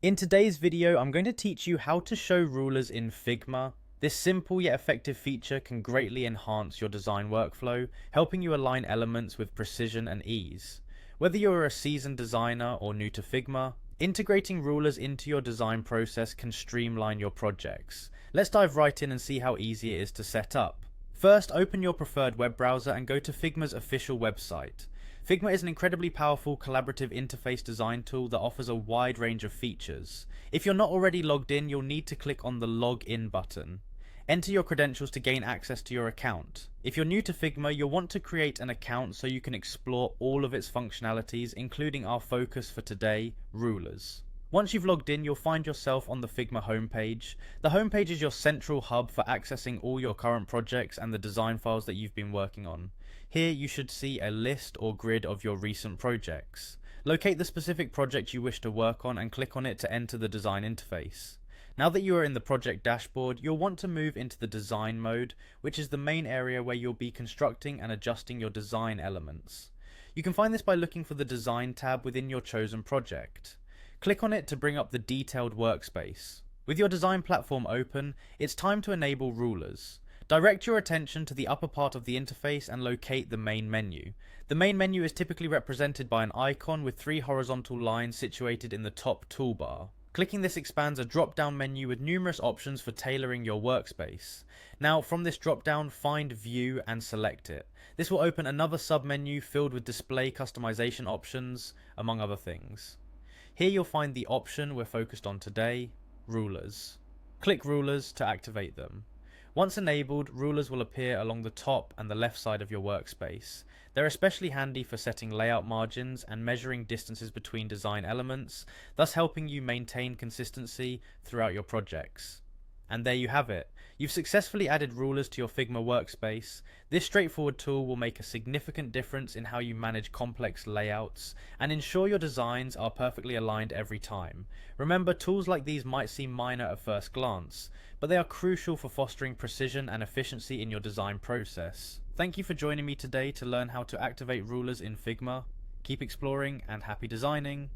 In today's video, I'm going to teach you how to show rulers in Figma. This simple yet effective feature can greatly enhance your design workflow, helping you align elements with precision and ease. Whether you're a seasoned designer or new to Figma, integrating rulers into your design process can streamline your projects. Let's dive right in and see how easy it is to set up. First, open your preferred web browser and go to Figma's official website. Figma is an incredibly powerful collaborative interface design tool that offers a wide range of features. If you're not already logged in, you'll need to click on the Log In button. Enter your credentials to gain access to your account. If you're new to Figma, you'll want to create an account so you can explore all of its functionalities, including our focus for today, rulers. Once you've logged in, you'll find yourself on the Figma homepage. The homepage is your central hub for accessing all your current projects and the design files that you've been working on. Here you should see a list or grid of your recent projects. Locate the specific project you wish to work on and click on it to enter the design interface. Now that you are in the project dashboard, you'll want to move into the design mode, which is the main area where you'll be constructing and adjusting your design elements. You can find this by looking for the design tab within your chosen project. Click on it to bring up the detailed workspace. With your design platform open, it's time to enable rulers. Direct your attention to the upper part of the interface and locate the main menu. The main menu is typically represented by an icon with 3 horizontal lines situated in the top toolbar. Clicking this expands a drop-down menu with numerous options for tailoring your workspace. Now, from this drop-down, find View and select it. This will open another sub-menu filled with display customization options, among other things. Here you'll find the option we're focused on today, Rulers. Click Rulers to activate them. Once enabled, rulers will appear along the top and the left side of your workspace. They're especially handy for setting layout margins and measuring distances between design elements, thus helping you maintain consistency throughout your projects. And there you have it. You've successfully added rulers to your Figma workspace. This straightforward tool will make a significant difference in how you manage complex layouts and ensure your designs are perfectly aligned every time. Remember, tools like these might seem minor at first glance, but they are crucial for fostering precision and efficiency in your design process. Thank you for joining me today to learn how to activate rulers in Figma. Keep exploring and happy designing.